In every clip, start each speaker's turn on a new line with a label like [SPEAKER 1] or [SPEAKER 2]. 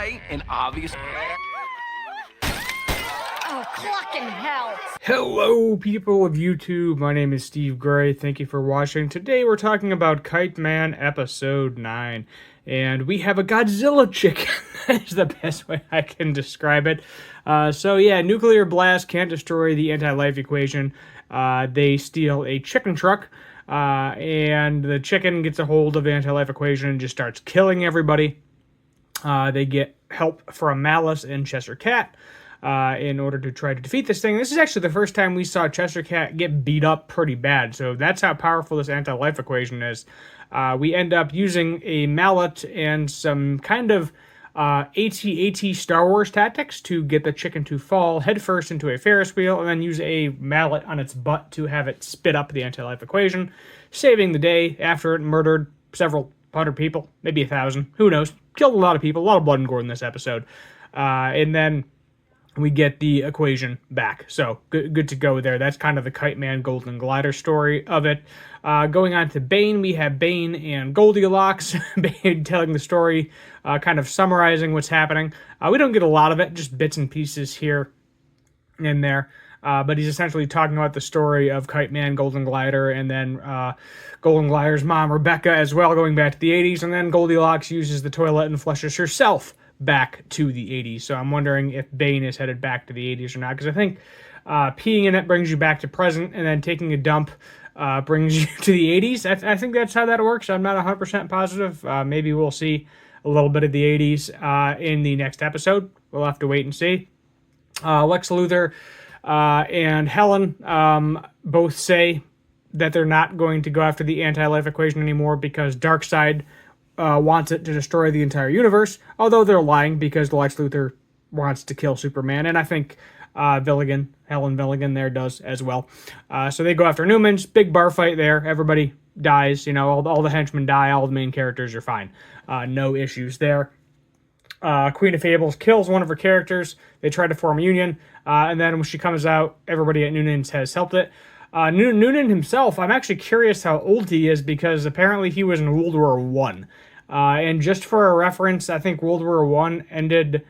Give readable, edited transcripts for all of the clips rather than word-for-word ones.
[SPEAKER 1] right and obvious.
[SPEAKER 2] Oh, clucking hell!
[SPEAKER 3] Hello, people of YouTube. My name is Steve Gray. Thank you for watching. Today we're talking about Kite Man Episode 9. And we have a Godzilla chicken. That's the best way I can describe it. Nuclear blast can't destroy the anti-life equation. They steal a chicken truck. And the chicken gets a hold of the anti-life equation and just starts killing everybody. They get help from Malice and Chester Cat. In order to try to defeat this thing. This is actually the first time we saw Chester Cat get beat up pretty bad, so that's how powerful this anti-life equation is. We end up using a mallet and some kind of AT-AT Star Wars tactics to get the chicken to fall headfirst into a Ferris wheel, and then use a mallet on its butt to have it spit up the anti-life equation, saving the day after it murdered several hundred people, maybe 1,000, who knows. Killed a lot of people, a lot of blood and gore in this episode. And then we get the equation back. So good to go there. That's kind of the Kite Man Golden Glider story of it. Going on to Bane, we have Bane and Goldilocks. Bane telling the story, kind of summarizing what's happening. We don't get a lot of it, just bits and pieces here and there. But he's essentially talking about the story of Kite Man, Golden Glider, and then Golden Glider's mom, Rebecca, as well, going back to the 80s. And then Goldilocks uses the toilet and flushes herself back to the 80s. So I'm wondering if Bane is headed back to the 80s or not, because I think peeing in it brings you back to present, and then taking a dump brings you to the 80s. I think that's how that works. I'm not 100% positive. Maybe we'll see a little bit of the 80s in the next episode. We'll have to wait and see. Lex Luthor and Helen both say that they're not going to go after the anti-life equation anymore because Darkseid wants it to destroy the entire universe, although they're lying because Lex Luthor wants to kill Superman, and I think Helen Villigan there does as well. So they go after Newman's, big bar fight there, everybody dies, all the henchmen die, all the main characters are fine. No issues there. Queen of Fables kills one of her characters, they try to form a union, and then when she comes out, everybody at Noonan's has helped it. Noonan himself, I'm actually curious how old he is, because apparently he was in World War I. And just for a reference, I think World War I ended,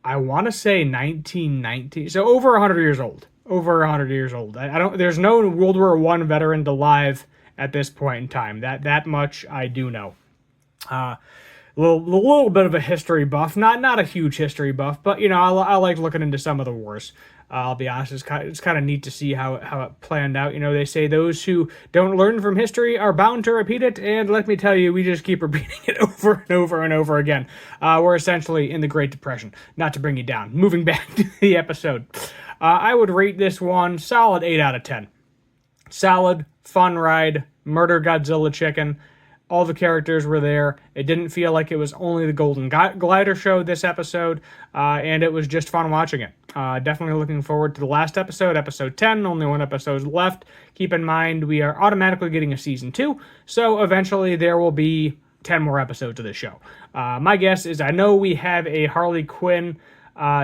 [SPEAKER 3] I want to say 1919. So over 100 years old. Over 100 years old. There's no World War I veteran alive at this point in time. That much I do know. A little bit of a history buff. Not a huge history buff, but I like looking into some of the wars. I'll be honest, it's kind of neat to see how it planned out. They say those who don't learn from history are bound to repeat it, and let me tell you, we just keep repeating it over and over and over again. We're essentially in the Great Depression, not to bring you down. Moving back to the episode. I would rate this one solid 8 out of 10. Solid, fun ride, murder Godzilla chicken. All the characters were there. It didn't feel like it was only the Golden Glider show this episode, and it was just fun watching it. Definitely looking forward to the last episode, episode 10. Only one episode left. Keep in mind, we are automatically getting a season 2, so eventually there will be 10 more episodes of this show. My guess is, I know we have a Harley Quinn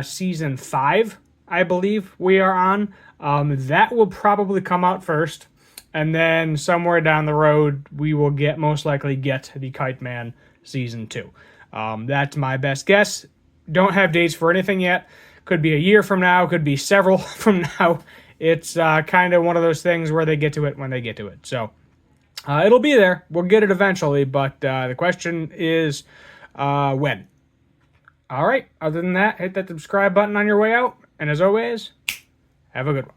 [SPEAKER 3] season 5, I believe we are on. That will probably come out first. And then somewhere down the road, we will most likely get the Kite Man Season 2. That's my best guess. Don't have dates for anything yet. Could be a year from now. Could be several from now. It's kind of one of those things where they get to it when they get to it. So it'll be there. We'll get it eventually. But the question is when. All right. Other than that, hit that subscribe button on your way out. And as always, have a good one.